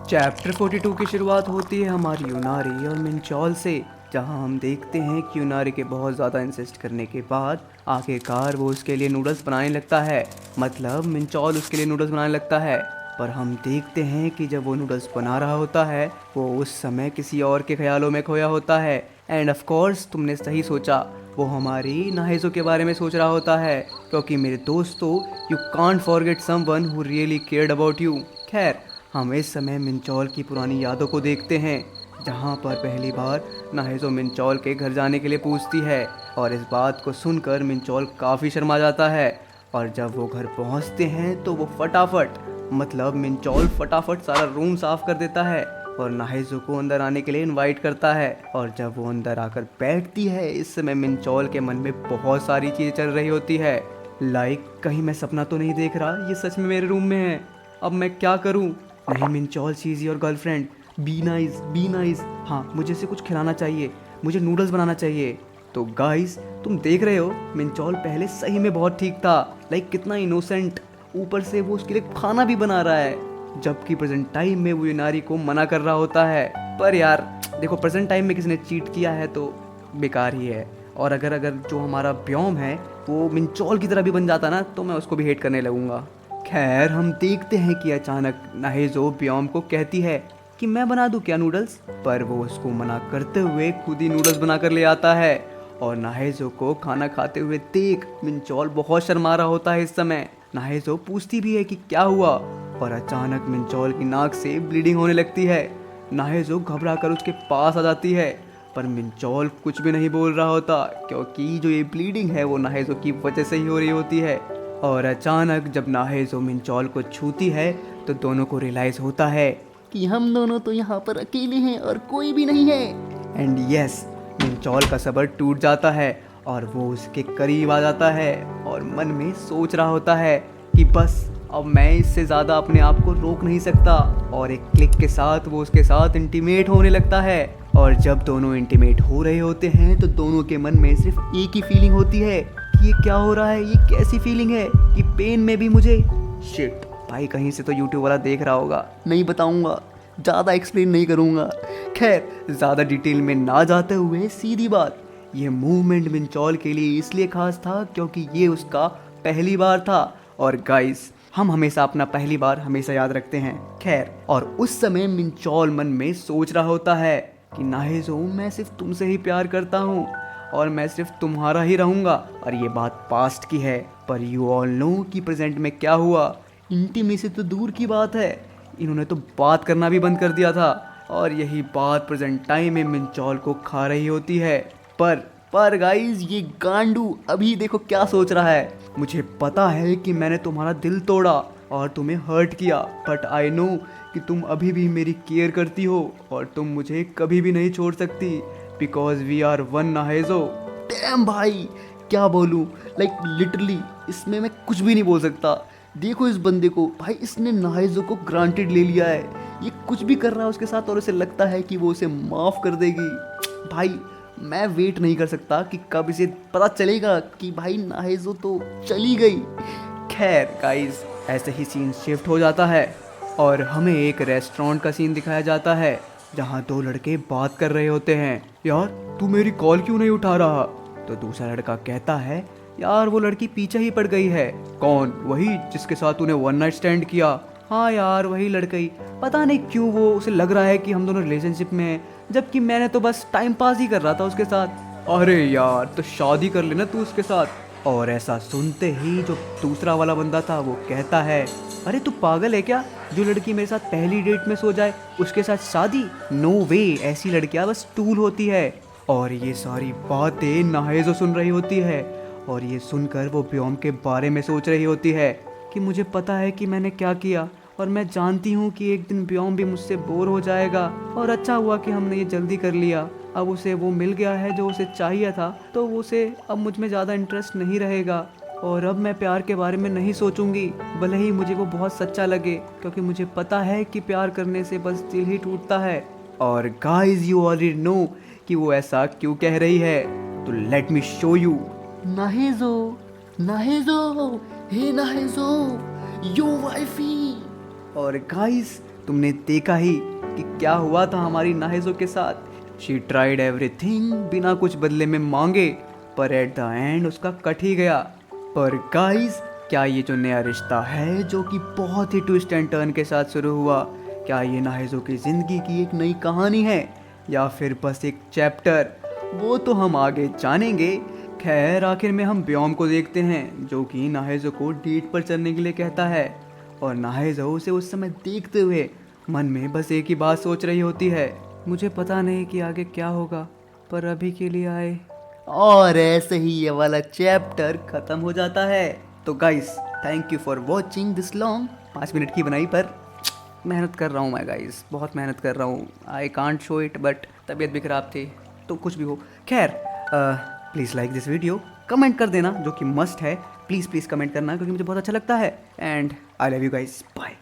Chapter 42 की शुरुआत होती है हमारी यूनारी और मिंचॉल से, जहां हम देखते हैं कि यूनारी के बहुत ज़्यादा इंसिस्ट करने के बाद आखिरकार वो उसके लिए नूडल्स बनाने लगता है। मतलब मिंचॉल उसके लिए नूडल्स बनाने लगता है। पर हम देखते हैं कि जब वो नूडल्स बना रहा होता है वो उस समय किसी और के ख्यालों में खोया होता है। एंड ऑफ कोर्स तुमने सही सोचा, वो हमारी नाहिज़ो के बारे में सोच रहा होता है, क्योंकि मेरे दोस्तों, you can't forget someone who really cared about you. खैर, हम इस समय मिंचॉल की पुरानी यादों को देखते हैं, जहाँ पर पहली बार नाहिज़ो मिंचॉल के घर जाने के लिए पूछती है, और इस बात को सुनकर मिंचॉल काफ़ी शर्मा जाता है। और जब वो घर पहुँचते हैं तो वो मतलब मिंचॉल फटाफट सारा रूम साफ कर देता है और नाहिज़ो को अंदर आने के लिए इनवाइट करता है। और जब वो अंदर आकर बैठती है, इस समय मिंचॉल के मन में बहुत सारी चीज़ें चल रही होती है। कहीं मैं सपना तो नहीं देख रहा, ये सच में मेरे रूम में है, अब मैं क्या करूं? नहीं Minchol, she is your girlfriend, be nice be nice. हाँ, मुझे इसे कुछ खिलाना चाहिए, मुझे नूडल्स बनाना चाहिए। तो गाइस, तुम देख रहे हो मिंचॉल पहले सही में बहुत ठीक था, कितना इनोसेंट, ऊपर से वो उसके लिए खाना भी बना रहा है, जबकि प्रेजेंट टाइम में वो यूनारी को मना कर रहा होता है। पर यार देखो, प्रेजेंट टाइम में किसी ने चीट किया है तो बेकार ही है। और अगर अगर जो हमारा ब्योम है वो मिंचॉल की तरह भी बन जाता ना, तो मैं उसको भी हेट करने लगूंगा। खैर, हम देखते हैं कि अचानक नाहिज़ो ब्योम को कहती है कि मैं बना दूं क्या नूडल्स, पर वो उसको मना करते हुए खुद ही नूडल्स बना कर ले आता है। और नाहिज़ो को खाना खाते हुए देख मिंचॉल बहुत शर्मा रहा होता है। इस समय नाहिज़ो पूछती भी है कि क्या हुआ, और अचानक मिंचॉल की नाक से ब्लीडिंग होने लगती है। नाहिज़ो घबरा कर उसके पास आ जाती है, पर मिंचॉल कुछ भी नहीं बोल रहा होता, क्योंकि जो ये ब्लीडिंग है वो नाहिज़ो की वजह से ही हो रही होती है। और अचानक जब नाहिज़ो मिंचॉल को छूती है तो दोनों को रियलाइज़ होता है कि हम दोनों तो यहाँ पर अकेले हैं और कोई भी नहीं है। एंड यस, मिंचॉल का सब्र टूट जाता है और वो उसके करीब आ जाता है और मन में सोच रहा होता है कि बस अब मैं इससे ज़्यादा अपने आप को रोक नहीं सकता। और एक क्लिक के साथ वो उसके साथ इंटीमेट होने लगता है। और जब दोनों इंटीमेट हो रहे होते हैं तो दोनों के मन में सिर्फ एक ही फीलिंग होती है कि ये क्या हो रहा है, ये कैसी फीलिंग है कि पेन में भी मुझे शिट। भाई कहीं से तो यूट्यूब वाला देख रहा होगा, नहीं बताऊंगा, ज़्यादा एक्सप्लेन नहीं करूंगा। खैर, ज़्यादा डिटेल में ना जाते हुए सीधी बात, ये मूवमेंट मिंचॉल के लिए इसलिए खास था क्योंकि ये उसका पहली बार था। और गाइस, हम हमेशा अपना पहली बार हमेशा याद रखते हैं। खैर, और उस समय मिंचॉल मन में सोच रहा होता है कि नाहिज़ो, मैं सिर्फ तुमसे ही प्यार करता हूँ और मैं सिर्फ तुम्हारा ही रहूँगा। और ये बात पास्ट की है, पर यू ऑल नो कि प्रेजेंट में क्या हुआ। इंटीमेसी तो दूर की बात है, इन्होंने तो बात करना भी बंद कर दिया था, और यही बात प्रेजेंट टाइम में मिंचॉल को खा रही होती है। पर गाइस, ये गांडू अभी देखो क्या सोच रहा है। मुझे पता है कि मैंने तुम्हारा दिल तोड़ा और तुम्हें हर्ट किया, बट आई नो कि तुम अभी भी मेरी केयर करती हो और तुम मुझे कभी भी नहीं छोड़ सकती, बिकॉज वी आर वन नाहिज़ो। डैम भाई, क्या बोलूँ, लिटरली इसमें मैं कुछ भी नहीं बोल सकता। देखो इस बंदे को भाई, इसने नाहिज़ो को ग्रांटेड ले लिया है, ये कुछ भी कर रहा है उसके साथ और उसे लगता है कि वो उसे माफ़ कर देगी। भाई मैं वेट नहीं कर सकता कि कब इसे पता चलेगा कि भाई नाहिज़ो तो चली गई। खैर गाइस, ऐसे ही सीन शिफ्ट हो जाता है और हमें एक रेस्टोरेंट का सीन दिखाया जाता है, जहाँ दो लड़के बात कर रहे होते हैं। यार तू मेरी कॉल क्यों नहीं उठा रहा? तो दूसरा लड़का कहता है, यार वो लड़की पीछे ही पड़ गई है। कौन? वही जिसके साथ तूने वन नाइट स्टैंड किया? हाँ यार, वही लड़की। पता नहीं क्यों वो उसे लग रहा है कि हम दोनों रिलेशनशिप में हैं, जबकि मैंने तो बस टाइम पास ही कर रहा था उसके साथ। अरे यार, तो शादी कर लेना तू उसके साथ। और ऐसा सुनते ही जो दूसरा वाला बंदा था वो कहता है, अरे तू पागल है क्या? जो लड़की मेरे साथ पहली डेट में सो जाए उसके साथ शादी? नो वे, ऐसी लड़कियां बस टूल होती है। और ये सारी बातें नाहिज़ो सुन रही होती है, और ये सुनकर वो ब्योम के बारे में सोच रही होती है कि मुझे पता है कि मैंने क्या किया, और मैं जानती हूँ कि एक दिन ब्योम भी मुझसे बोर हो जाएगा, और अच्छा हुआ कि हमने ये जल्दी कर लिया। अब उसे वो मिल गया है जो उसे चाहिए था, तो उसे अब मुझ में ज़्यादा इंटरेस्ट नहीं रहेगा, और अब मैं प्यार के बारे में नहीं सोचूंगी, भले ही मुझे वो बहुत सच्चा लगे, क्योंकि मुझे पता है कि प्यार करने से बस दिल ही टूटता है। और गाइस, यू ऑलरेडी नो कि वो ऐसा क्यों कह रही है, तो लेट मी शो यू। नाहिज़ो, नाहिज़ो, हे नाहिज़ो, यो वाइफी। और गाइस, तुमने देखा ही कि क्या हुआ था हमारी नाहिजो के साथ। शी ट्राइड एवरीथिंग बिना कुछ बदले में मांगे, पर एट द एंड उसका कट ही गया। पर गाइस, क्या ये जो नया रिश्ता है जो कि बहुत ही ट्विस्ट एंड टर्न के साथ शुरू हुआ, क्या ये नाहिजो की ज़िंदगी की एक नई कहानी है या फिर बस एक चैप्टर, वो तो हम आगे जानेंगे। खैर आखिर में हम ब्योम को देखते हैं जो कि नाहिजो को डेट पर चलने के लिए कहता है, और नाहिजो उसे उस समय देखते हुए मन में बस एक ही बात सोच रही होती है, मुझे पता नहीं कि आगे क्या होगा, पर अभी के लिए आए। और ऐसे ही ये वाला चैप्टर खत्म हो जाता है। तो guys, thank you for watching this long 5 minute की बनाई, पर मेहनत कर रहा हूँ मैं गाइस, बहुत मेहनत कर रहा हूँ। I can't show it, but तबीयत भी ख़राब थी तो कुछ भी हो। खैर please like this video, comment कर देना जो कि मस्ट है। प्लीज़ कमेंट करना क्योंकि मुझे बहुत अच्छा लगता है। And I love you guys, bye.